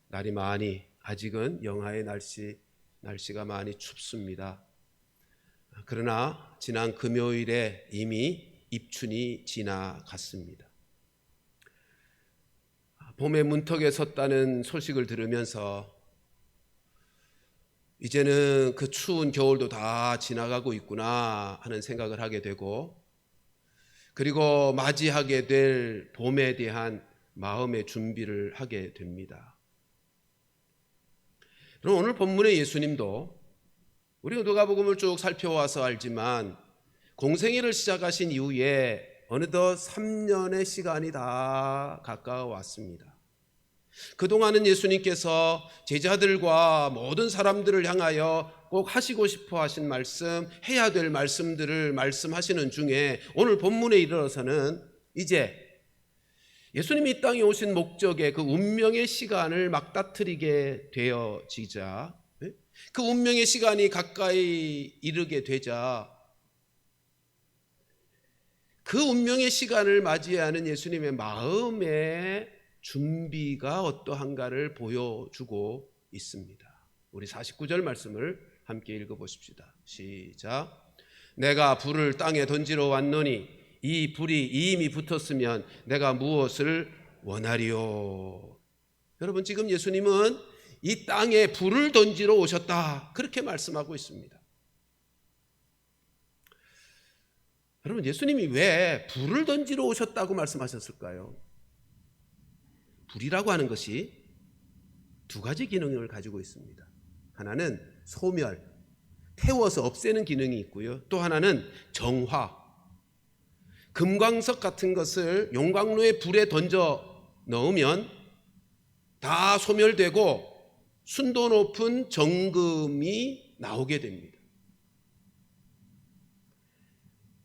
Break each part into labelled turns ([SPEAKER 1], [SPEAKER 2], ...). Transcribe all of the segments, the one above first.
[SPEAKER 1] 날이 많이 아직은 영하의 날씨가 많이 춥습니다. 그러나 지난 금요일에 이미 입춘이 지나갔습니다. 봄의 문턱에 섰다는 소식을 들으면서 이제는 그 추운 겨울도 다 지나가고 있구나 하는 생각을 하게 되고, 그리고 맞이하게 될 봄에 대한 마음의 준비를 하게 됩니다. 그럼 오늘 본문의 예수님도 우리가 누가복음을 쭉 살펴와서 알지만 공생애를 시작하신 이후에 어느덧 3년의 시간이 다 가까워 왔습니다. 그동안은 예수님께서 제자들과 모든 사람들을 향하여 꼭 하시고 싶어 하신 말씀, 해야 될 말씀들을 말씀하시는 중에 오늘 본문에 이르러서는 이제 예수님이 이 땅에 오신 목적의 그 운명의 시간을 막다트리게 되어지자, 그 운명의 시간이 가까이 이르게 되자 그 운명의 시간을 맞이하는 예수님의 마음의 준비가 어떠한가를 보여주고 있습니다. 우리 49절 말씀을 함께 읽어보십시다. 시작. 내가 불을 땅에 던지러 왔노니 이 불이 이미 붙었으면 내가 무엇을 원하리요. 여러분, 지금 예수님은 이 땅에 불을 던지러 오셨다, 그렇게 말씀하고 있습니다. 여러분, 예수님이 왜 불을 던지러 오셨다고 말씀하셨을까요? 불이라고 하는 것이 두 가지 기능을 가지고 있습니다. 하나는 소멸, 태워서 없애는 기능이 있고요. 또 하나는 정화, 금광석 같은 것을 용광로에 불에 던져 넣으면 다 소멸되고 순도 높은 정금이 나오게 됩니다.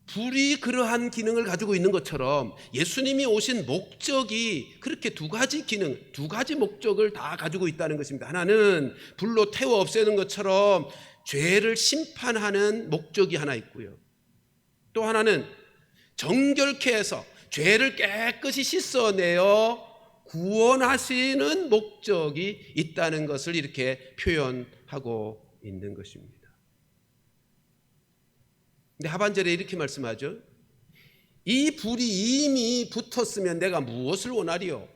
[SPEAKER 1] 불이 그러한 기능을 가지고 있는 것처럼 예수님이 오신 목적이 그렇게 두 가지 기능, 두 가지 목적을 다 가지고 있다는 것입니다. 하나는 불로 태워 없애는 것처럼 죄를 심판하는 목적이 하나 있고요. 또 하나는 정결케 해서 죄를 깨끗이 씻어내어 구원하시는 목적이 있다는 것을 이렇게 표현하고 있는 것입니다. 근데 하반절에 이렇게 말씀하죠. 이 불이 이미 붙었으면 내가 무엇을 원하리요?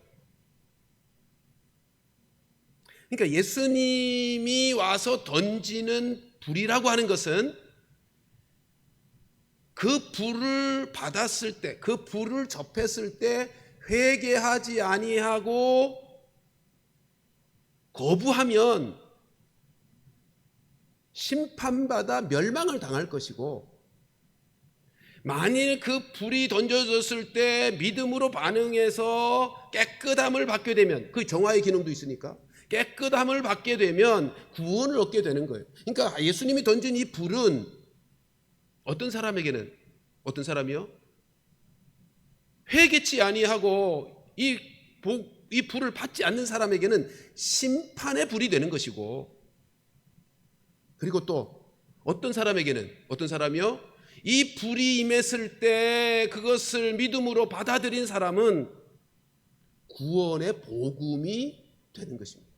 [SPEAKER 1] 그러니까 예수님이 와서 던지는 불이라고 하는 것은 그 불을 받았을 때, 그 불을 접했을 때 회개하지 아니하고 거부하면 심판받아 멸망을 당할 것이고, 만일 그 불이 던져졌을 때 믿음으로 반응해서 깨끗함을 받게 되면, 그 정화의 기능도 있으니까 깨끗함을 받게 되면 구원을 얻게 되는 거예요. 그러니까 예수님이 던진 이 불은 어떤 사람에게는, 어떤 사람이요? 회개치 아니하고 이 불을 받지 않는 사람에게는 심판의 불이 되는 것이고, 그리고 또 어떤 사람에게는, 어떤 사람이요? 이 불이 임했을 때 그것을 믿음으로 받아들인 사람은 구원의 복음이 되는 것입니다.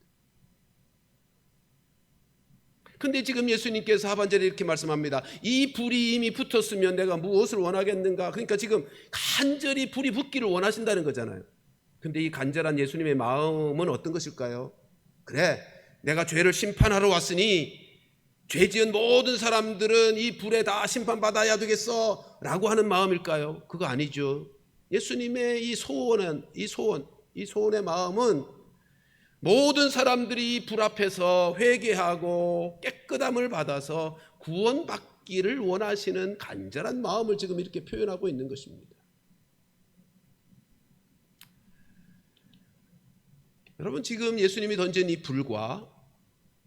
[SPEAKER 1] 근데 지금 예수님께서 하반절에 이렇게 말씀합니다. 이 불이 이미 붙었으면 내가 무엇을 원하겠는가? 그러니까 지금 간절히 불이 붙기를 원하신다는 거잖아요. 근데 이 간절한 예수님의 마음은 어떤 것일까요? 그래, 내가 죄를 심판하러 왔으니 죄 지은 모든 사람들은 이 불에 다 심판받아야 되겠어 라고 하는 마음일까요? 그거 아니죠. 예수님의 이 소원의 마음은 모든 사람들이 이 불 앞에서 회개하고 깨끗함을 받아서 구원받기를 원하시는 간절한 마음을 지금 이렇게 표현하고 있는 것입니다. 여러분, 지금 예수님이 던진 이 불과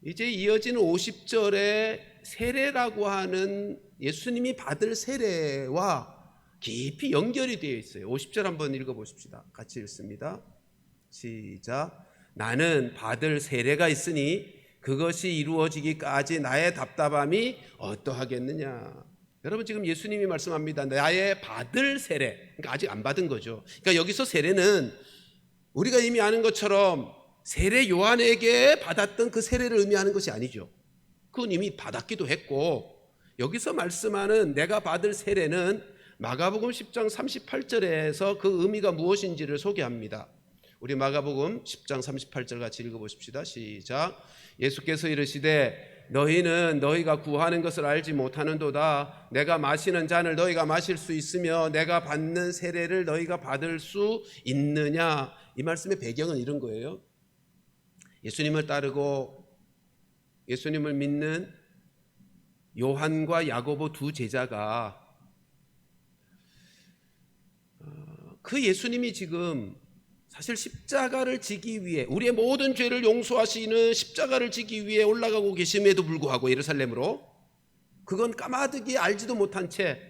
[SPEAKER 1] 이제 이어지는 50절의 세례라고 하는 예수님이 받을 세례와 깊이 연결이 되어 있어요. 50절 한번 읽어보십시다. 같이 읽습니다. 시작. 나는 받을 세례가 있으니 그것이 이루어지기까지 나의 답답함이 어떠하겠느냐. 여러분, 지금 예수님이 말씀합니다. 나의 받을 세례, 그러니까 아직 안 받은 거죠. 그러니까 여기서 세례는 우리가 이미 아는 것처럼 세례 요한에게 받았던 그 세례를 의미하는 것이 아니죠. 그건 이미 받았기도 했고, 여기서 말씀하는 내가 받을 세례는 마가복음 10장 38절에서 그 의미가 무엇인지를 소개합니다. 우리 마가복음 10장 38절 같이 읽어보십시다. 시작. 예수께서 이르시되 너희는 너희가 구하는 것을 알지 못하는도다. 내가 마시는 잔을 너희가 마실 수 있으며 내가 받는 세례를 너희가 받을 수 있느냐. 이 말씀의 배경은 이런 거예요. 예수님을 따르고 예수님을 믿는 요한과 야고보 두 제자가 그 예수님이 지금 사실 십자가를 지기 위해, 우리의 모든 죄를 용서하시는 십자가를 지기 위해 올라가고 계심에도 불구하고 예루살렘으로, 그건 까마득히 알지도 못한 채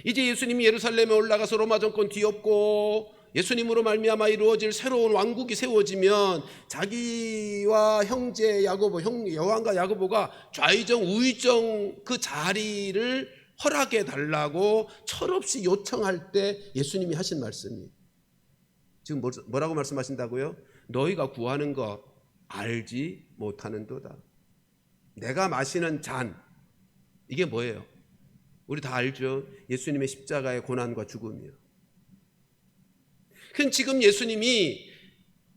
[SPEAKER 1] 이제 예수님이 예루살렘에 올라가서 로마 정권 뒤엎고 예수님으로 말미암아 이루어질 새로운 왕국이 세워지면 자기와 형제 야고보, 요한과 야고보가 좌의정 우의정 그 자리를 허락해 달라고 철없이 요청할 때 예수님이 하신 말씀이 지금 뭐라고 말씀하신다고요? 너희가 구하는 거 알지 못하는도다. 내가 마시는 잔, 이게 뭐예요? 우리 다 알죠? 예수님의 십자가의 고난과 죽음이요. 그럼 지금 예수님이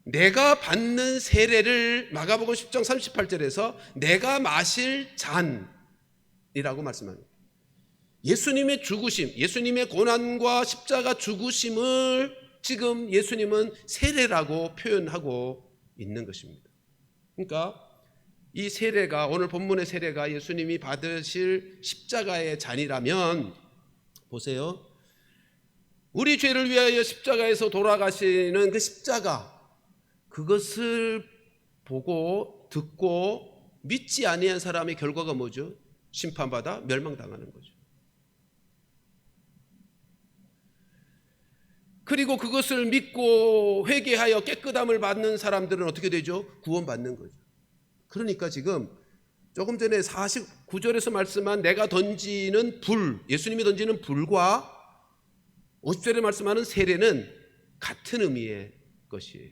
[SPEAKER 1] 내가 받는 세례를 마가복음 10장 38절에서 내가 마실 잔이라고 말씀합니다. 예수님의 죽으심, 예수님의 고난과 십자가 죽으심을 지금 예수님은 세례라고 표현하고 있는 것입니다. 그러니까 이 세례가, 오늘 본문의 세례가 예수님이 받으실 십자가의 잔이라면, 보세요, 우리 죄를 위하여 십자가에서 돌아가시는 그 십자가, 그것을 보고 듣고 믿지 아니한 사람의 결과가 뭐죠? 심판받아 멸망당하는 거죠. 그리고 그것을 믿고 회개하여 깨끗함을 받는 사람들은 어떻게 되죠? 구원받는 거죠. 그러니까 지금 조금 전에 49절에서 말씀한 내가 던지는 불, 예수님이 던지는 불과 50절에 말씀하는 세례는 같은 의미의 것이에요.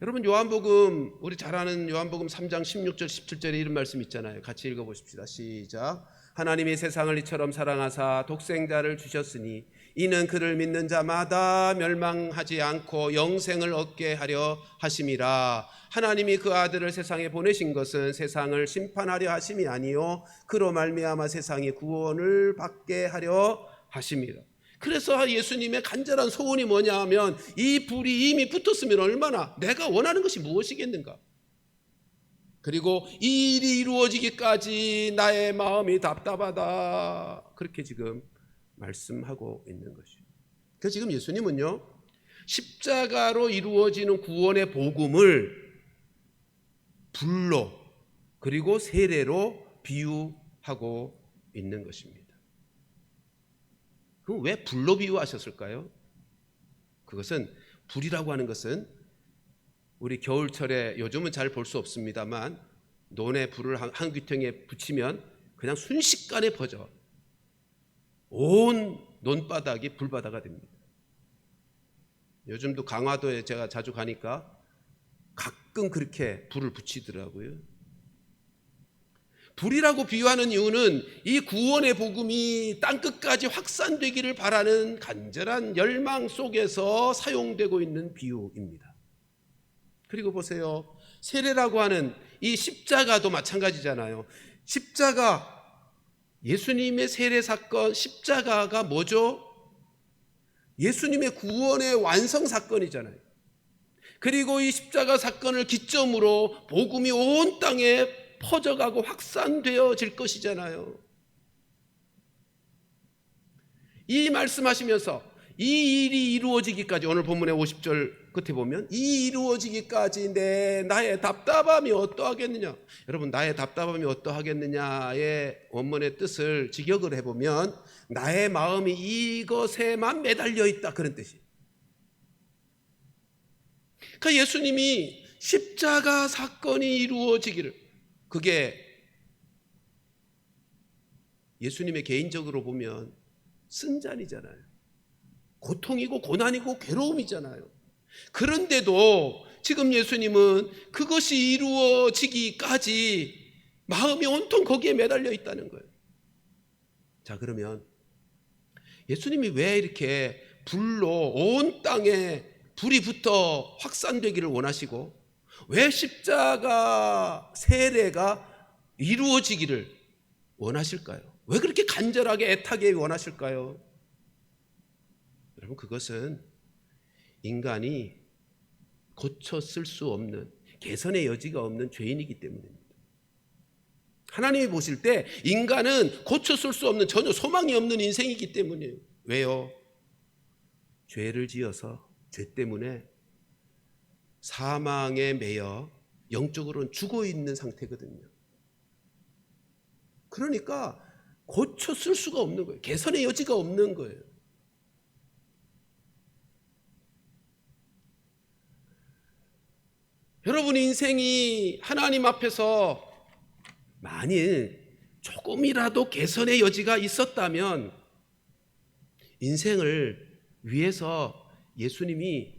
[SPEAKER 1] 여러분, 요한복음, 우리 잘 아는 요한복음 3장 16절 17절에 이런 말씀 있잖아요. 같이 읽어보십시다. 시작. 하나님이 세상을 이처럼 사랑하사 독생자를 주셨으니 이는 그를 믿는 자마다 멸망하지 않고 영생을 얻게 하려 하심이라. 하나님이 그 아들을 세상에 보내신 것은 세상을 심판하려 하심이 아니요 그로 말미암아 세상이 구원을 받게 하려 하심이라. 그래서 예수님의 간절한 소원이 뭐냐 하면, 이 불이 이미 붙었으면 얼마나, 내가 원하는 것이 무엇이겠는가, 그리고 이 일이 이루어지기까지 나의 마음이 답답하다, 그렇게 지금 말씀하고 있는 것이죠. 그래서 지금 예수님은요, 십자가로 이루어지는 구원의 복음을 불로 그리고 세례로 비유하고 있는 것입니다. 그럼 왜 불로 비유하셨을까요? 그것은, 불이라고 하는 것은 우리 겨울철에 요즘은 잘 볼 수 없습니다만 논에 불을 한 귀퉁이에 붙이면 그냥 순식간에 퍼져 온 논바닥이 불바다가 됩니다. 요즘도 강화도에 제가 자주 가니까 가끔 그렇게 불을 붙이더라고요. 불이라고 비유하는 이유는 이 구원의 복음이 땅끝까지 확산되기를 바라는 간절한 열망 속에서 사용되고 있는 비유입니다. 그리고 보세요, 세례라고 하는 이 십자가도 마찬가지잖아요. 십자가, 예수님의 세례 사건, 십자가가 뭐죠? 예수님의 구원의 완성 사건이잖아요. 그리고 이 십자가 사건을 기점으로 복음이 온 땅에 퍼져가고 확산되어질 것이잖아요. 이 말씀하시면서 이 일이 이루어지기까지, 오늘 본문의 50절 끝에 보면 이 이루어지기까지 나의 답답함이 어떠하겠느냐. 여러분, 나의 답답함이 어떠하겠느냐의 원문의 뜻을 직역을 해보면 나의 마음이 이것에만 매달려 있다, 그런 뜻이에요. 그러니까 예수님이 십자가 사건이 이루어지기를, 그게 예수님의 개인적으로 보면 쓴잔이잖아요. 고통이고 고난이고 괴로움이잖아요. 그런데도 지금 예수님은 그것이 이루어지기까지 마음이 온통 거기에 매달려 있다는 거예요. 자, 그러면 예수님이 왜 이렇게 불로 온 땅에 불이 붙어 확산되기를 원하시고, 왜 십자가 세례가 이루어지기를 원하실까요? 왜 그렇게 간절하게 애타게 원하실까요? 여러분, 그것은 인간이 고쳐 쓸 수 없는, 개선의 여지가 없는 죄인이기 때문입니다. 하나님이 보실 때 인간은 고쳐 쓸 수 없는, 전혀 소망이 없는 인생이기 때문이에요. 왜요? 죄를 지어서 죄 때문에 사망에 매여 영적으로는 죽어 있는 상태거든요. 그러니까 고쳐 쓸 수가 없는 거예요. 개선의 여지가 없는 거예요. 여러분 인생이 하나님 앞에서 만일 조금이라도 개선의 여지가 있었다면 인생을 위해서 예수님이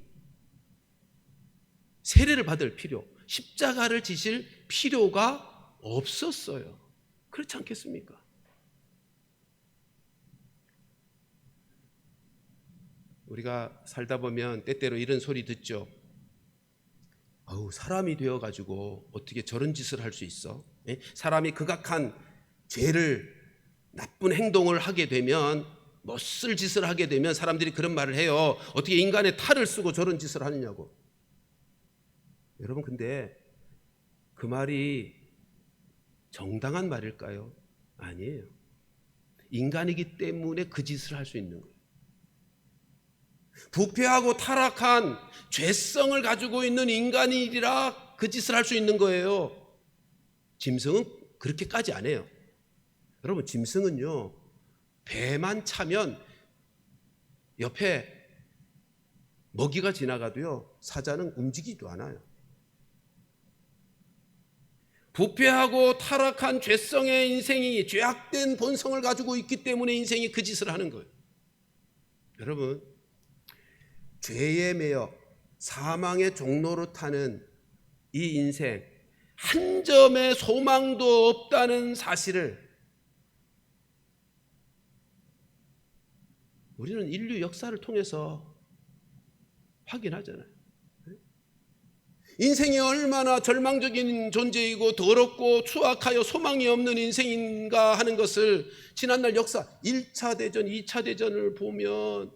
[SPEAKER 1] 세례를 받을 필요, 십자가를 지실 필요가 없었어요. 그렇지 않겠습니까? 우리가 살다 보면 때때로 이런 소리 듣죠. 아우, 사람이 되어가지고 어떻게 저런 짓을 할 수 있어? 사람이 극악한 죄를, 나쁜 행동을 하게 되면, 멋쓸 짓을 하게 되면 사람들이 그런 말을 해요. 어떻게 인간의 탈을 쓰고 저런 짓을 하느냐고. 여러분, 근데 그 말이 정당한 말일까요? 아니에요. 인간이기 때문에 그 짓을 할 수 있는 거예요. 부패하고 타락한 죄성을 가지고 있는 인간이라 그 짓을 할 수 있는 거예요. 짐승은 그렇게까지 안 해요. 여러분, 짐승은요, 배만 차면 옆에 먹이가 지나가도요, 사자는 움직이지도 않아요. 부패하고 타락한 죄성의 인생이, 죄악된 본성을 가지고 있기 때문에 인생이 그 짓을 하는 거예요. 여러분, 죄에 매여 사망의 종로로 타는 이 인생, 한 점의 소망도 없다는 사실을 우리는 인류 역사를 통해서 확인하잖아요. 인생이 얼마나 절망적인 존재이고 더럽고 추악하여 소망이 없는 인생인가 하는 것을 지난날 역사 1차 대전, 2차 대전을 보면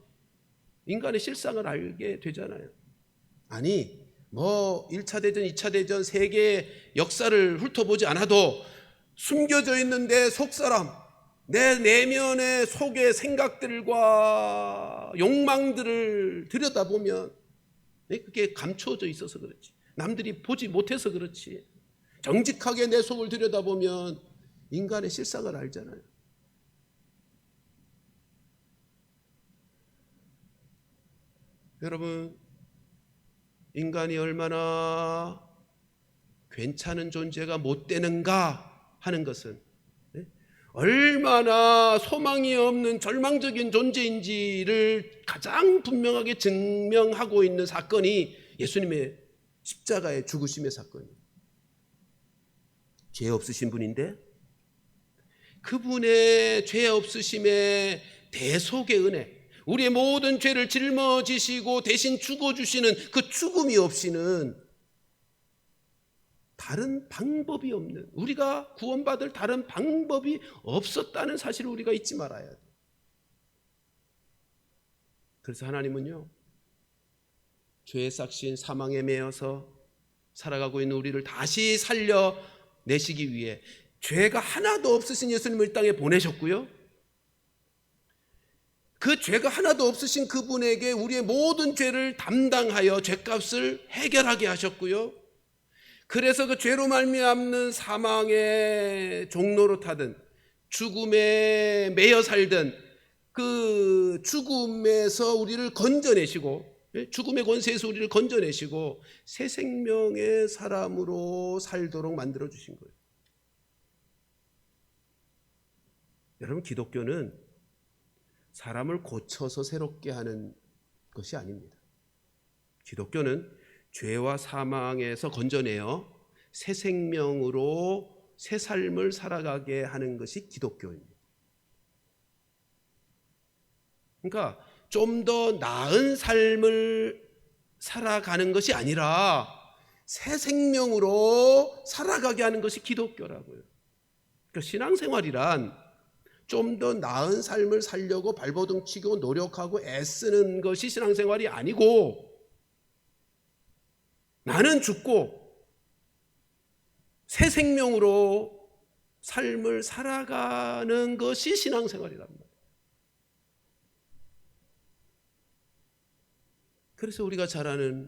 [SPEAKER 1] 인간의 실상을 알게 되잖아요. 아니, 뭐 1차 대전, 2차 대전 세계 역사를 훑어보지 않아도 숨겨져 있는 내 속사람, 내 내면의 속의 생각들과 욕망들을 들여다보면 그게 감춰져 있어서 그렇지, 남들이 보지 못해서 그렇지, 정직하게 내 속을 들여다보면 인간의 실상을 알잖아요. 여러분, 인간이 얼마나 괜찮은 존재가 못 되는가 하는 것은, 얼마나 소망이 없는 절망적인 존재인지를 가장 분명하게 증명하고 있는 사건이 예수님의 십자가의 죽으심의 사건이에요. 죄 없으신 분인데 그분의 죄 없으심의 대속의 은혜, 우리의 모든 죄를 짊어지시고 대신 죽어주시는 그 죽음이 없이는 다른 방법이 없는, 우리가 구원받을 다른 방법이 없었다는 사실을 우리가 잊지 말아야 돼요. 그래서 하나님은요, 죄의 싹신 사망에 매여서 살아가고 있는 우리를 다시 살려내시기 위해 죄가 하나도 없으신 예수님을 이 땅에 보내셨고요, 그 죄가 하나도 없으신 그분에게 우리의 모든 죄를 담당하여 죄값을 해결하게 하셨고요, 그래서 그 죄로 말미암는 사망의 종로로 타든 죽음에 매여 살든 그 죽음에서 우리를 건져내시고, 죽음의 권세에서 우리를 건져내시고 새 생명의 사람으로 살도록 만들어 주신 거예요. 여러분, 기독교는 사람을 고쳐서 새롭게 하는 것이 아닙니다. 기독교는 죄와 사망에서 건져내어 새 생명으로 새 삶을 살아가게 하는 것이 기독교입니다. 그러니까 좀 더 나은 삶을 살아가는 것이 아니라 새 생명으로 살아가게 하는 것이 기독교라고요. 그러니까 신앙생활이란 좀 더 나은 삶을 살려고 발버둥 치고 노력하고 애쓰는 것이 신앙생활이 아니고, 나는 죽고 새 생명으로 삶을 살아가는 것이 신앙생활이란 말이에요. 그래서 우리가 잘 아는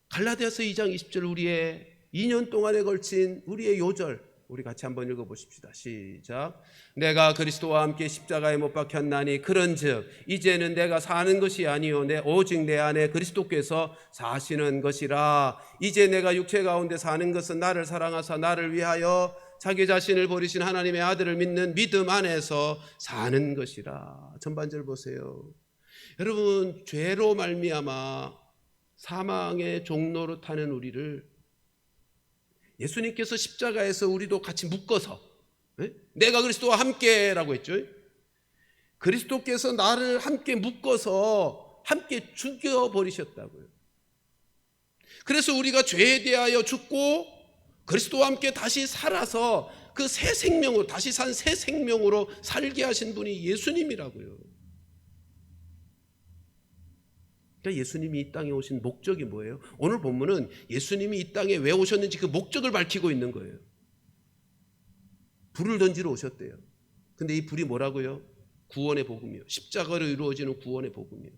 [SPEAKER 1] 갈라디아서 2장 20절, 우리의 2년 동안에 걸친 우리의 요절, 우리 같이 한번 읽어보십시다. 시작. 내가 그리스도와 함께 십자가에 못 박혔나니 그런즉 이제는 내가 사는 것이 아니요 오직 내 안에 그리스도께서 사시는 것이라. 이제 내가 육체 가운데 사는 것은 나를 사랑하사 나를 위하여 자기 자신을 버리신 하나님의 아들을 믿는 믿음 안에서 사는 것이라. 전반절 보세요. 여러분, 죄로 말미암아 사망의 종로로 타는 우리를 예수님께서 십자가에서 우리도 같이 묶어서, 내가 그리스도와 함께라고 했죠. 그리스도께서 나를 함께 묶어서 함께 죽여버리셨다고요. 그래서 우리가 죄에 대하여 죽고 그리스도와 함께 다시 살아서 그 새 생명으로, 다시 산 새 생명으로 살게 하신 분이 예수님이라고요. 그러니까 예수님이 이 땅에 오신 목적이 뭐예요? 오늘 본문은 예수님이 이 땅에 왜 오셨는지 그 목적을 밝히고 있는 거예요. 불을 던지러 오셨대요. 근데 이 불이 뭐라고요? 구원의 복음이요. 십자가로 이루어지는 구원의 복음이요.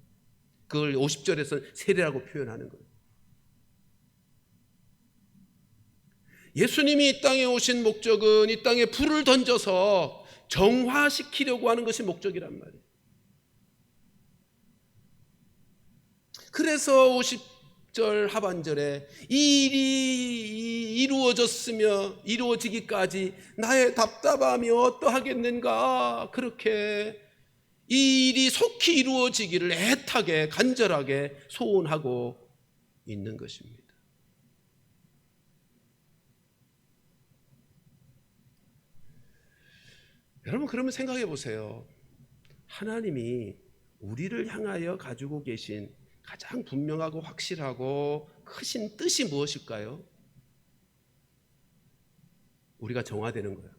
[SPEAKER 1] 그걸 50절에서는 세례라고 표현하는 거예요. 예수님이 이 땅에 오신 목적은 이 땅에 불을 던져서 정화시키려고 하는 것이 목적이란 말이에요. 그래서 50절 하반절에 이 일이 이루어졌으며 이루어지기까지 나의 답답함이 어떠하겠는가, 그렇게 이 일이 속히 이루어지기를 애타게 간절하게 소원하고 있는 것입니다. 여러분, 그러면 생각해 보세요. 하나님이 우리를 향하여 가지고 계신 가장 분명하고 확실하고 크신 뜻이 무엇일까요? 우리가 정화되는 거예요.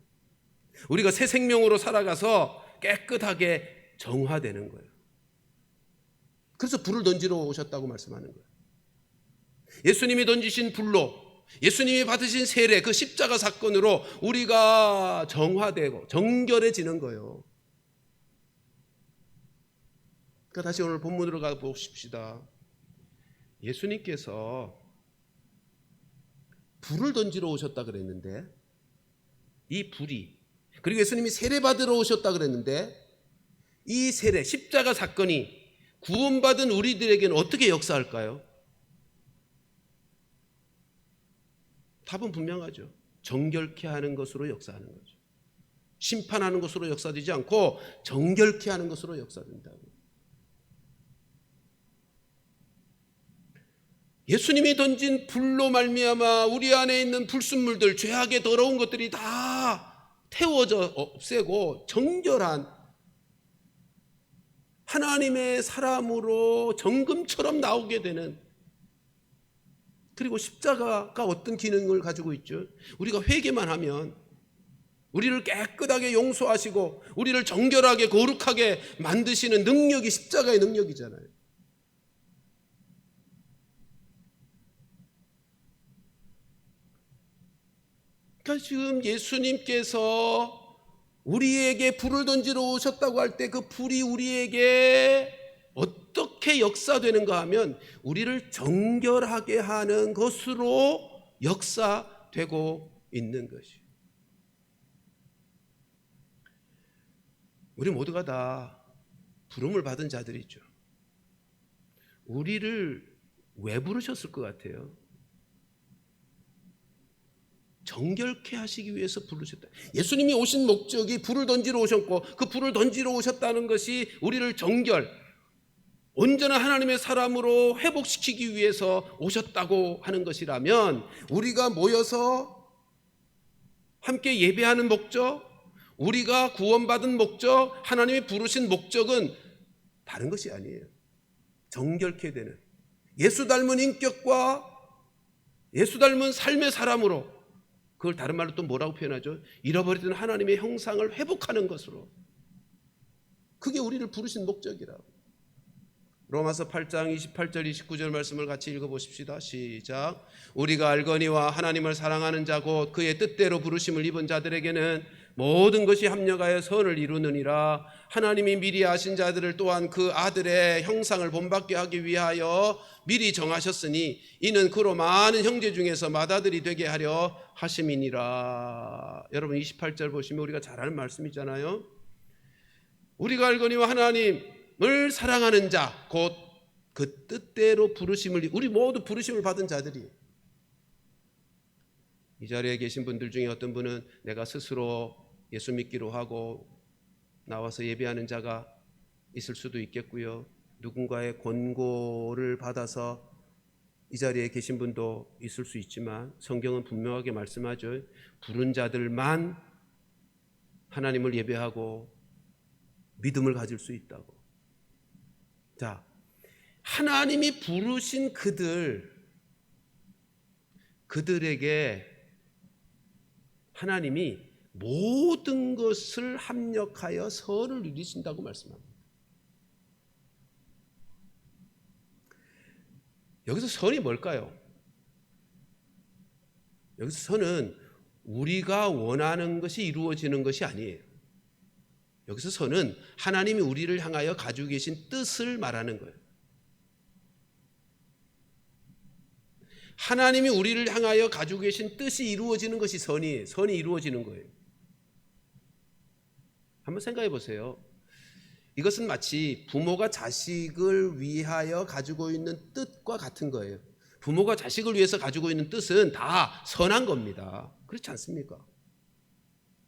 [SPEAKER 1] 우리가 새 생명으로 살아가서 깨끗하게 정화되는 거예요. 그래서 불을 던지러 오셨다고 말씀하는 거예요. 예수님이 던지신 불로, 예수님이 받으신 세례, 그 십자가 사건으로 우리가 정화되고 정결해지는 거예요. 그러니까 다시 오늘 본문으로 가보십시다. 예수님께서 불을 던지러 오셨다 그랬는데, 이 불이, 그리고 예수님이 세례 받으러 오셨다 그랬는데, 이 세례, 십자가 사건이 구원받은 우리들에게는 어떻게 역사할까요? 답은 분명하죠. 정결케 하는 것으로 역사하는 거죠. 심판하는 것으로 역사되지 않고 정결케 하는 것으로 역사된다고. 예수님이 던진 불로 말미암아 우리 안에 있는 불순물들, 죄악의 더러운 것들이 다 태워져 없애고 정결한 하나님의 사람으로 정금처럼 나오게 되는, 그리고 십자가가 어떤 기능을 가지고 있죠? 우리가 회개만 하면 우리를 깨끗하게 용서하시고 우리를 정결하게 거룩하게 만드시는 능력이 십자가의 능력이잖아요. 그러니까 지금 예수님께서 우리에게 불을 던지러 오셨다고 할 때 그 불이 우리에게 어떻게 역사되는가 하면 우리를 정결하게 하는 것으로 역사되고 있는 것이에요. 우리 모두가 다 부름을 받은 자들이죠. 우리를 왜 부르셨을 것 같아요? 정결케 하시기 위해서 부르셨다. 예수님이 오신 목적이 불을 던지러 오셨고, 그 불을 던지러 오셨다는 것이 우리를 정결, 온전한 하나님의 사람으로 회복시키기 위해서 오셨다고 하는 것이라면 우리가 모여서 함께 예배하는 목적, 우리가 구원받은 목적, 하나님이 부르신 목적은 다른 것이 아니에요. 정결케 되는 예수 닮은 인격과 예수 닮은 삶의 사람으로, 그걸 다른 말로 또 뭐라고 표현하죠? 잃어버리던 하나님의 형상을 회복하는 것으로. 그게 우리를 부르신 목적이라고. 로마서 8장 28절 29절 말씀을 같이 읽어보십시다. 시작. 우리가 알거니와 하나님을 사랑하는 자 곧 그의 뜻대로 부르심을 입은 자들에게는 모든 것이 합력하여 선을 이루느니라. 하나님이 미리 아신 자들을 또한 그 아들의 형상을 본받게 하기 위하여 미리 정하셨으니 이는 그로 많은 형제 중에서 맏아들이 되게 하려 하심이니라. 여러분 28절 보시면 우리가 잘 아는 말씀이잖아요. 우리가 알거니와 하나님을 사랑하는 자 곧 그 뜻대로 부르심을, 우리 모두 부르심을 받은 자들이. 이 자리에 계신 분들 중에 어떤 분은 내가 스스로 예수 믿기로 하고 나와서 예배하는 자가 있을 수도 있겠고요, 누군가의 권고를 받아서 이 자리에 계신 분도 있을 수 있지만 성경은 분명하게 말씀하죠. 부른 자들만 하나님을 예배하고 믿음을 가질 수 있다고. 자, 하나님이 부르신 그들에게 하나님이 모든 것을 합력하여 선을 이루신다고 말씀합니다. 여기서 선이 뭘까요? 여기서 선은 우리가 원하는 것이 이루어지는 것이 아니에요. 여기서 선은 하나님이 우리를 향하여 가지고 계신 뜻을 말하는 거예요. 하나님이 우리를 향하여 가지고 계신 뜻이 이루어지는 것이 선이 이루어지는 거예요. 한번 생각해 보세요. 이것은 마치 부모가 자식을 위하여 가지고 있는 뜻과 같은 거예요. 부모가 자식을 위해서 가지고 있는 뜻은 다 선한 겁니다. 그렇지 않습니까?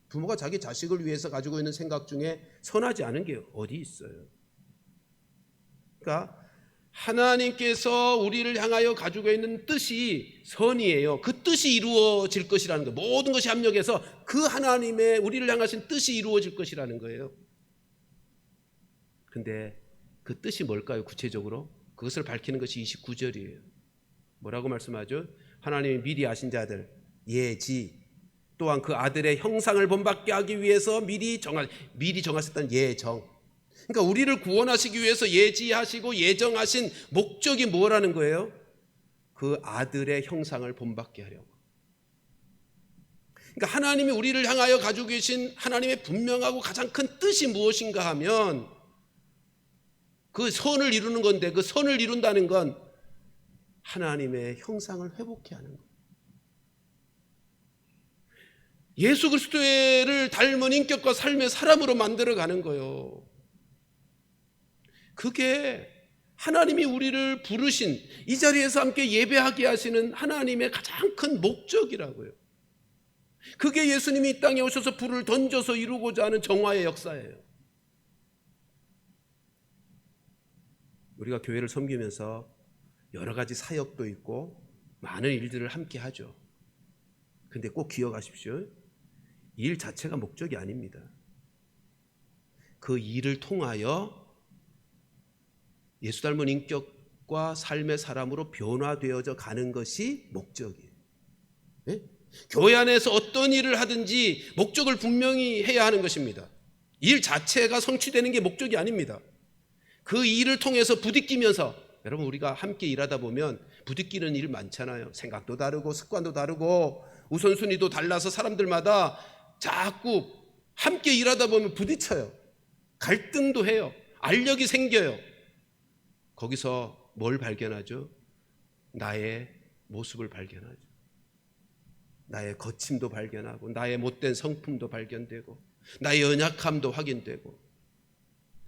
[SPEAKER 1] 부모가 자기 자식을 위해서 가지고 있는 생각 중에 선하지 않은 게 어디 있어요? 그러니까 하나님께서 우리를 향하여 가지고 있는 뜻이 선이에요. 그 뜻이 이루어질 것이라는 거예요. 모든 것이 합력해서 그 하나님의 우리를 향하신 뜻이 이루어질 것이라는 거예요. 근데 그 뜻이 뭘까요? 구체적으로 그것을 밝히는 것이 29절이에요. 뭐라고 말씀하죠? 하나님이 미리 아신 자들, 예지, 또한 그 아들의 형상을 본받게 하기 위해서 미리 정하셨다는 예정. 그러니까 우리를 구원하시기 위해서 예지하시고 예정하신 목적이 뭐라는 거예요? 그 아들의 형상을 본받게 하려고. 그러니까 하나님이 우리를 향하여 가지고 계신 하나님의 분명하고 가장 큰 뜻이 무엇인가 하면 그 선을 이루는 건데, 그 선을 이룬다는 건 하나님의 형상을 회복케 하는 거예요. 예수 그리스도를 닮은 인격과 삶의 사람으로 만들어가는 거예요. 그게 하나님이 우리를 부르신 이 자리에서 함께 예배하게 하시는 하나님의 가장 큰 목적이라고요. 그게 예수님이 이 땅에 오셔서 불을 던져서 이루고자 하는 정화의 역사예요. 우리가 교회를 섬기면서 여러 가지 사역도 있고 많은 일들을 함께 하죠. 근데 꼭 기억하십시오. 일 자체가 목적이 아닙니다. 그 일을 통하여 예수 닮은 인격과 삶의 사람으로 변화되어져 가는 것이 목적이에요. 네? 교회 안에서 어떤 일을 하든지 목적을 분명히 해야 하는 것입니다. 일 자체가 성취되는 게 목적이 아닙니다. 그 일을 통해서 부딪히면서, 여러분 우리가 함께 일하다 보면 부딪히는 일 많잖아요. 생각도 다르고 습관도 다르고 우선순위도 달라서 사람들마다 자꾸 함께 일하다 보면 부딪혀요. 갈등도 해요. 알력이 생겨요. 거기서 뭘 발견하죠? 나의 모습을 발견하죠. 나의 거침도 발견하고 나의 못된 성품도 발견되고 나의 연약함도 확인되고.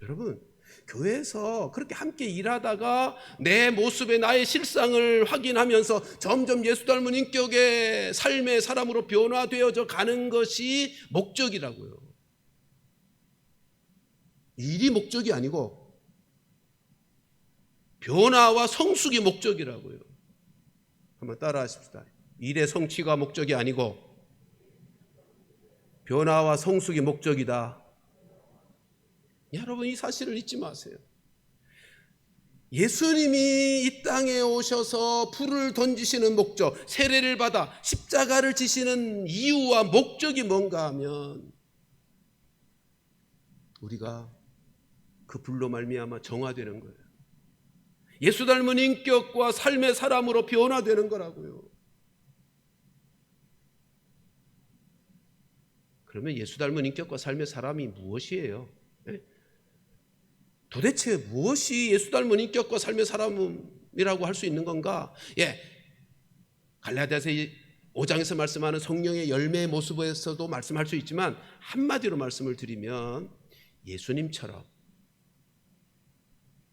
[SPEAKER 1] 여러분 교회에서 그렇게 함께 일하다가 내 모습에 나의 실상을 확인하면서 점점 예수 닮은 인격의 삶의 사람으로 변화되어져 가는 것이 목적이라고요. 일이 목적이 아니고 변화와 성숙이 목적이라고요. 한번 따라 하십시다. 일의 성취가 목적이 아니고 변화와 성숙이 목적이다. 여러분, 이 사실을 잊지 마세요. 예수님이 이 땅에 오셔서 불을 던지시는 목적, 세례를 받아 십자가를 지시는 이유와 목적이 뭔가 하면 우리가 그 불로 말미암아 정화되는 거예요. 예수 닮은 인격과 삶의 사람으로 변화되는 거라고요. 그러면 예수 닮은 인격과 삶의 사람이 무엇이에요? 도대체 무엇이 예수 닮은 인격과 삶의 사람이라고 할 수 있는 건가? 갈라디아서 5장에서 말씀하는 성령의 열매의 모습에서도 말씀할 수 있지만 한마디로 말씀을 드리면 예수님처럼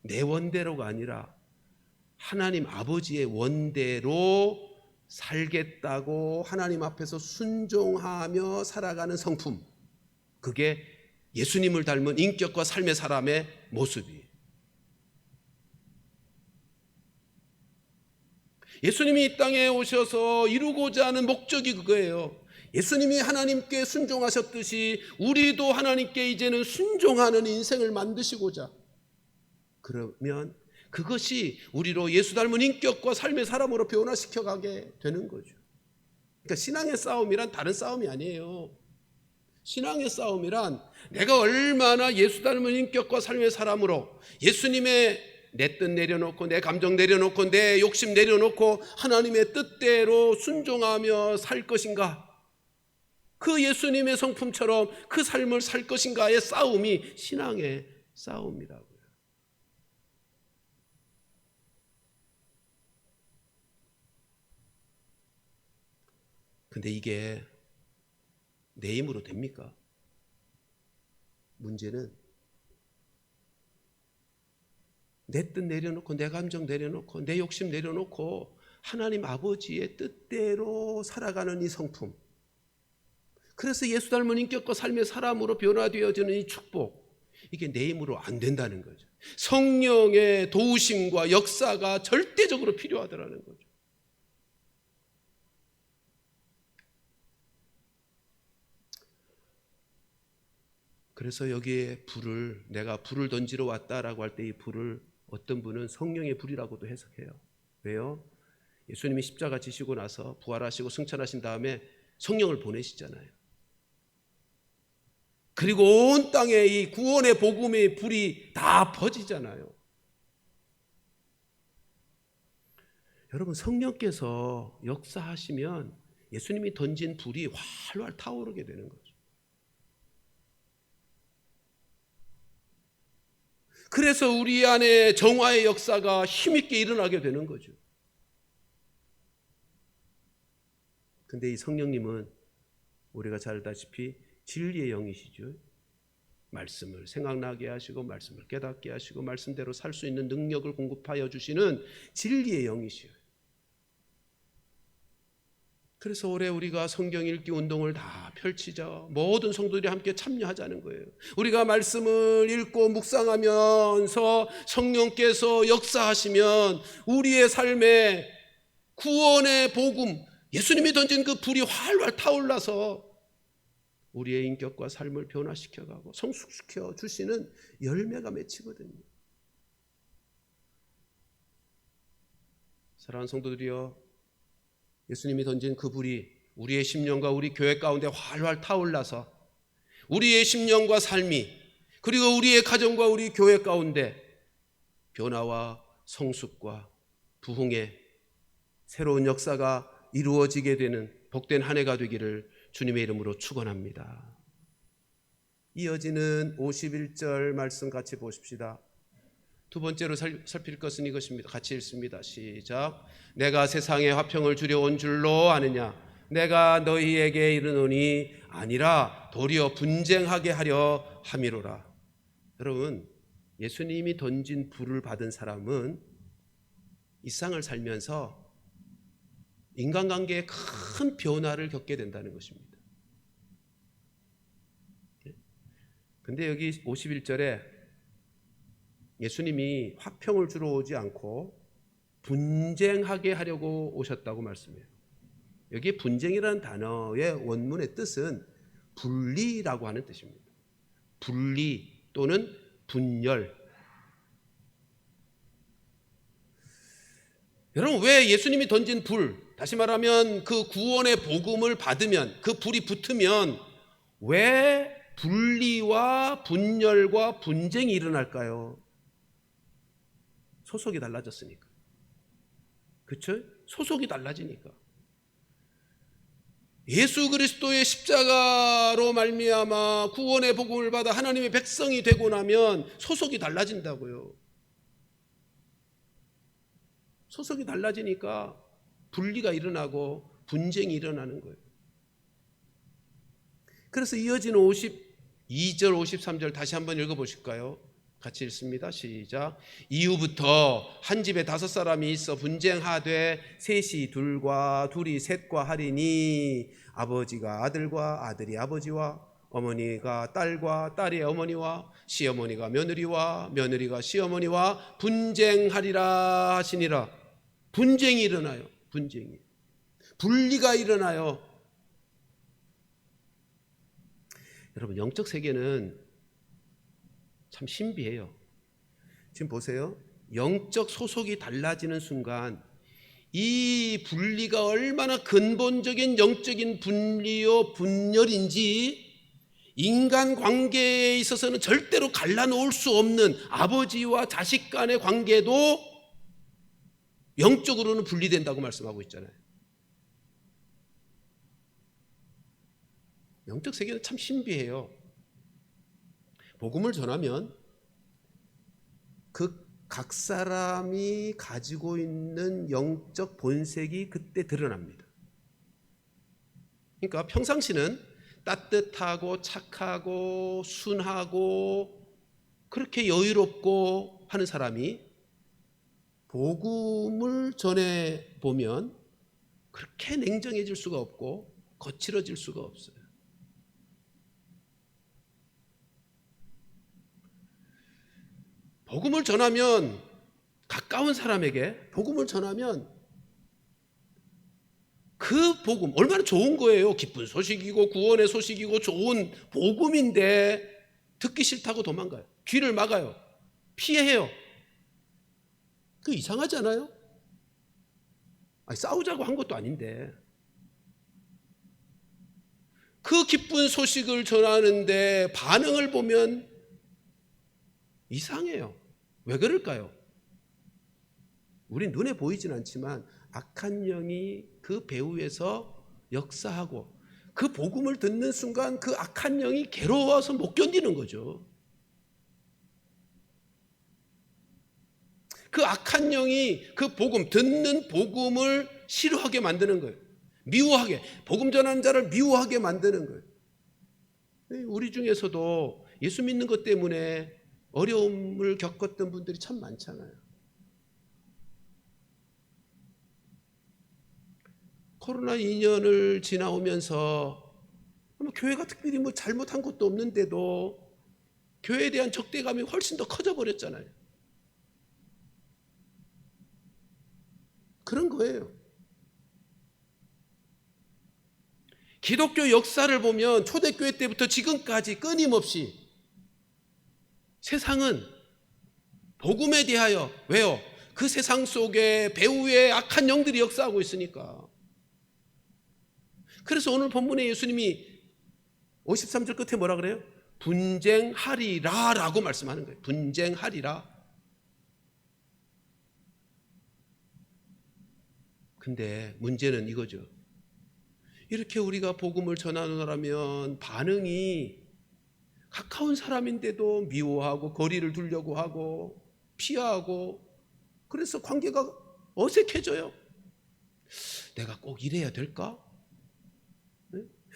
[SPEAKER 1] 내 원대로가 아니라 하나님 아버지의 원대로 살겠다고 하나님 앞에서 순종하며 살아가는 성품, 그게 예수님을 닮은 인격과 삶의 사람의 모습이에요. 예수님이 이 땅에 오셔서 이루고자 하는 목적이 그거예요. 예수님이 하나님께 순종하셨듯이 우리도 하나님께 이제는 순종하는 인생을 만드시고자, 그러면 그것이 우리로 예수 닮은 인격과 삶의 사람으로 변화시켜 가게 되는 거죠. 그러니까 신앙의 싸움이란 다른 싸움이 아니에요. 신앙의 싸움이란 내가 얼마나 예수 닮은 인격과 삶의 사람으로 예수님의 내 뜻 내려놓고 내 감정 내려놓고 내 욕심 내려놓고 하나님의 뜻대로 순종하며 살 것인가, 그 예수님의 성품처럼 그 삶을 살 것인가의 싸움이 신앙의 싸움이라고요. 근데 이게 내 힘으로 됩니까? 문제는 내 뜻 내려놓고 내 감정 내려놓고 내 욕심 내려놓고 하나님 아버지의 뜻대로 살아가는 이 성품, 그래서 예수 닮은 인격과 삶의 사람으로 변화되어지는 이 축복, 이게 내 힘으로 안 된다는 거죠. 성령의 도우심과 역사가 절대적으로 필요하다는 거죠. 그래서 여기에 불을, 내가 불을 던지러 왔다라고 할 때 이 불을 어떤 분은 성령의 불이라고도 해석해요. 왜요? 예수님이 십자가 지시고 나서 부활하시고 승천하신 다음에 성령을 보내시잖아요. 그리고 온 땅에 이 구원의 복음의 불이 다 퍼지잖아요. 여러분, 성령께서 역사하시면 예수님이 던진 불이 활활 타오르게 되는 거죠. 그래서 우리 안에 정화의 역사가 힘있게 일어나게 되는 거죠. 근데 이 성령님은 우리가 잘 알다시피 진리의 영이시죠. 말씀을 생각나게 하시고 말씀을 깨닫게 하시고 말씀대로 살 수 있는 능력을 공급하여 주시는 진리의 영이시요. 그래서 올해 우리가 성경 읽기 운동을 다 펼치자, 모든 성도들이 함께 참여하자는 거예요. 우리가 말씀을 읽고 묵상하면서 성령께서 역사하시면 우리의 삶에 구원의 복음, 예수님이 던진 그 불이 활활 타올라서 우리의 인격과 삶을 변화시켜가고 성숙시켜 주시는 열매가 맺히거든요. 사랑하는 성도들이여, 예수님이 던진 그 불이 우리의 심령과 우리 교회 가운데 활활 타올라서 우리의 심령과 삶이, 그리고 우리의 가정과 우리 교회 가운데 변화와 성숙과 부흥의 새로운 역사가 이루어지게 되는 복된 한 해가 되기를 주님의 이름으로 축원합니다. 이어지는 51절 말씀 같이 보십시다. 두 번째로 살필 것은 이것입니다. 같이 읽습니다. 시작. 내가 세상에 화평을 주려 온 줄로 아느냐? 내가 너희에게 이르노니 아니라 도리어 분쟁하게 하려 함이로라. 여러분, 예수님이 던진 불을 받은 사람은 이 세상을 살면서 인간관계에 큰 변화를 겪게 된다는 것입니다. 근데 여기 51절에 예수님이 화평을 주러 오지 않고 분쟁하게 하려고 오셨다고 말씀해요. 여기 분쟁이라는 단어의 원문의 뜻은 분리라고 하는 뜻입니다. 분리 또는 분열. 여러분, 왜 예수님이 던진 불, 다시 말하면 그 구원의 복음을 받으면, 그 불이 붙으면 왜 분리와 분열과 분쟁이 일어날까요? 소속이 달라졌으니까. 그렇죠? 소속이 달라지니까. 예수 그리스도의 십자가로 말미암아 구원의 복음을 받아 하나님의 백성이 되고 나면 소속이 달라진다고요. 소속이 달라지니까 분리가 일어나고 분쟁이 일어나는 거예요. 그래서 이어지는 52절 53절 다시 한번 읽어보실까요? 같이 읽습니다. 시작. 이후부터 한 집에 5사람이 있어 분쟁하되 셋이 둘과 둘이 셋과 하리니 아버지가 아들과 아들이 아버지와 어머니가 딸과 딸이 어머니와 시어머니가 며느리와 며느리가 시어머니와 분쟁하리라 하시니라. 분쟁이 일어나요. 분쟁이. 분리가 일어나요. 여러분, 영적 세계는 참 신비해요. 지금 보세요. 영적 소속이 달라지는 순간 이 분리가 얼마나 근본적인 영적인 분리요 분열인지 인간 관계에 있어서는 절대로 갈라놓을 수 없는 아버지와 자식 간의 관계도 영적으로는 분리된다고 말씀하고 있잖아요. 영적 세계는 참 신비해요. 복음을 전하면 그 각 사람이 가지고 있는 영적 본색이 그때 드러납니다. 그러니까 평상시는 따뜻하고 착하고 순하고 그렇게 여유롭고 하는 사람이 복음을 전해 보면 그렇게 냉정해질 수가 없고 거칠어질 수가 없어요. 복음을 전하면 가까운 사람에게 복음을 전하면 그 복음 얼마나 좋은 거예요. 기쁜 소식이고 구원의 소식이고 좋은 복음인데 듣기 싫다고 도망가요. 귀를 막아요. 피해요. 그 이상하지 않아요? 아니, 싸우자고 한 것도 아닌데 그 기쁜 소식을 전하는데 반응을 보면 이상해요. 왜 그럴까요? 우린 눈에 보이진 않지만 악한 영이 그 배후에서 역사하고 그 복음을 듣는 순간 그 악한 영이 괴로워서 못 견디는 거죠. 그 악한 영이 그 복음, 듣는 복음을 싫어하게 만드는 거예요. 미워하게, 복음 전하는 자를 미워하게 만드는 거예요. 우리 중에서도 예수 믿는 것 때문에 어려움을 겪었던 분들이 참 많잖아요. 코로나 2년을 지나오면서 교회가 특별히 잘못한 것도 없는데도 교회에 대한 적대감이 훨씬 더 커져 버렸잖아요. 그런 거예요. 기독교 역사를 보면 초대교회 때부터 지금까지 끊임없이 세상은 복음에 대하여, 왜요? 그 세상 속에 배후에 악한 영들이 역사하고 있으니까. 그래서 오늘 본문에 예수님이 53절 끝에 뭐라 그래요? 분쟁하리라 라고 말씀하는 거예요. 분쟁하리라. 근데 문제는 이거죠. 이렇게 우리가 복음을 전하노라면 반응이 가까운 사람인데도 미워하고 거리를 두려고 하고 피하고 그래서 관계가 어색해져요. 내가 꼭 이래야 될까?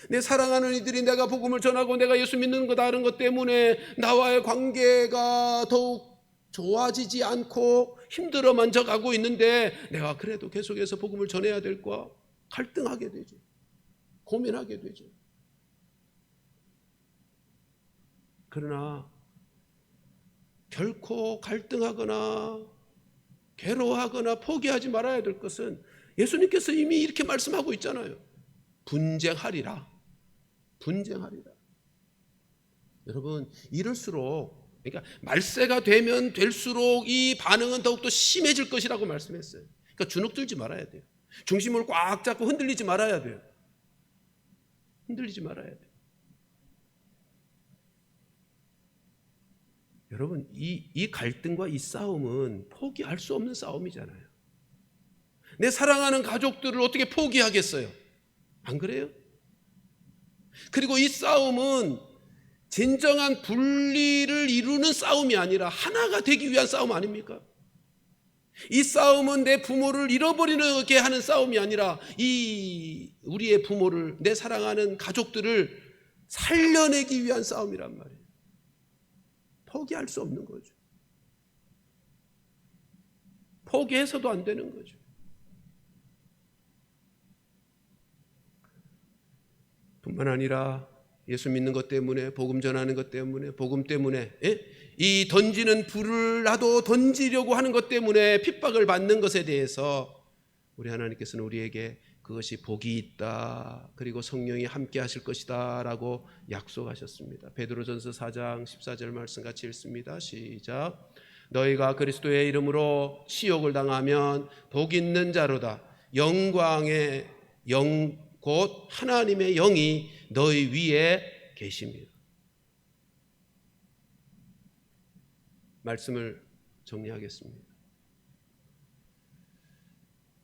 [SPEAKER 1] 내 사랑하는 이들이 내가 복음을 전하고 내가 예수 믿는 거 다른 것 때문에 나와의 관계가 더욱 좋아지지 않고 힘들어만 져가고 있는데 내가 그래도 계속해서 복음을 전해야 될까? 갈등하게 되죠. 고민하게 되죠. 그러나 결코 갈등하거나 괴로워하거나 포기하지 말아야 될 것은 예수님께서 이미 이렇게 말씀하고 있잖아요. 분쟁하리라. 분쟁하리라. 여러분, 이럴수록, 그러니까 말세가 되면 될수록 이 반응은 더욱더 심해질 것이라고 말씀했어요. 그러니까 주눅들지 말아야 돼요. 중심을 꽉 잡고 흔들리지 말아야 돼요. 흔들리지 말아야 돼요. 여러분, 이 갈등과 이 싸움은 포기할 수 없는 싸움이잖아요. 내 사랑하는 가족들을 어떻게 포기하겠어요? 안 그래요? 그리고 이 싸움은 진정한 분리를 이루는 싸움이 아니라 하나가 되기 위한 싸움 아닙니까? 이 싸움은 내 부모를 잃어버리게 하는 싸움이 아니라 우리의 부모를, 내 사랑하는 가족들을 살려내기 위한 싸움이란 말이에요. 포기할 수 없는 거죠. 포기해서도 안 되는 거죠. 뿐만 아니라 예수 믿는 것 때문에, 복음 전하는 것 때문에, 복음 때문에, 이 던지는 불을 나도 던지려고 하는 것 때문에 핍박을 받는 것에 대해서 우리 하나님께서는 우리에게 그것이 복이 있다, 그리고 성령이 함께 하실 것이다 라고 약속하셨습니다. 베드로전서 4장 14절 말씀 같이 읽습니다. 시작. 너희가 그리스도의 이름으로 시욕을 당하면 복 있는 자로다. 영광의 영 곧 하나님의 영이 너희 위에 계십니다. 말씀을 정리하겠습니다.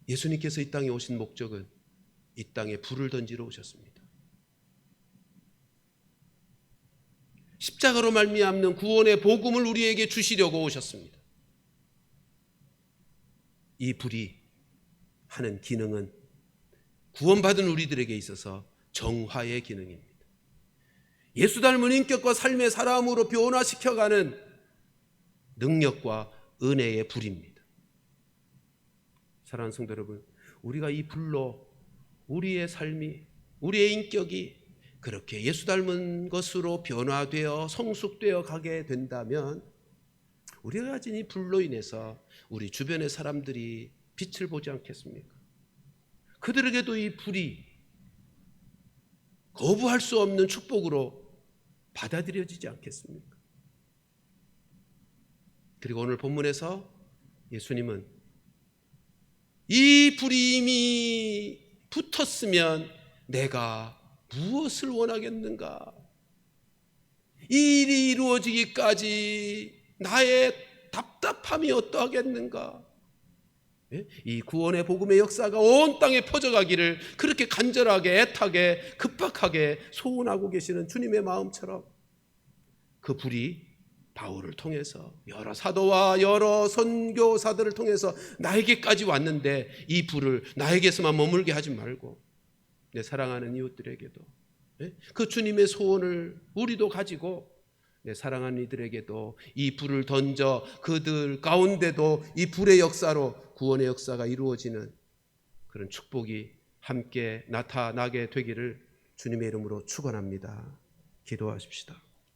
[SPEAKER 1] 예수님께서 이 땅에 오신 목적은 이 땅에 불을 던지러 오셨습니다. 십자가로 말미암는 구원의 복음을 우리에게 주시려고 오셨습니다. 이 불이 하는 기능은 구원받은 우리들에게 있어서 정화의 기능입니다. 예수 닮은 인격과 삶의 사람으로 변화시켜가는 능력과 은혜의 불입니다. 사랑하는 성도 여러분, 우리가 이 불로 우리의 삶이, 우리의 인격이 그렇게 예수 닮은 것으로 변화되어 성숙되어 가게 된다면 우리가 가진 이 불로 인해서 우리 주변의 사람들이 빛을 보지 않겠습니까? 그들에게도 이 불이 거부할 수 없는 축복으로 받아들여지지 않겠습니까? 그리고 오늘 본문에서 예수님은 이 불이 이미 붙었으면 내가 무엇을 원하겠는가? 이 일이 이루어지기까지 나의 답답함이 어떠하겠는가? 이 구원의 복음의 역사가 온 땅에 퍼져가기를 그렇게 간절하게, 애타게, 급박하게 소원하고 계시는 주님의 마음처럼 그 불이 바울을 통해서, 여러 사도와 여러 선교사들을 통해서 나에게까지 왔는데 이 불을 나에게서만 머물게 하지 말고 내 사랑하는 이웃들에게도 그 주님의 소원을 우리도 가지고 내 사랑하는 이들에게도 이 불을 던져 그들 가운데도 이 불의 역사로 구원의 역사가 이루어지는 그런 축복이 함께 나타나게 되기를 주님의 이름으로 축원합니다. 기도하십시다.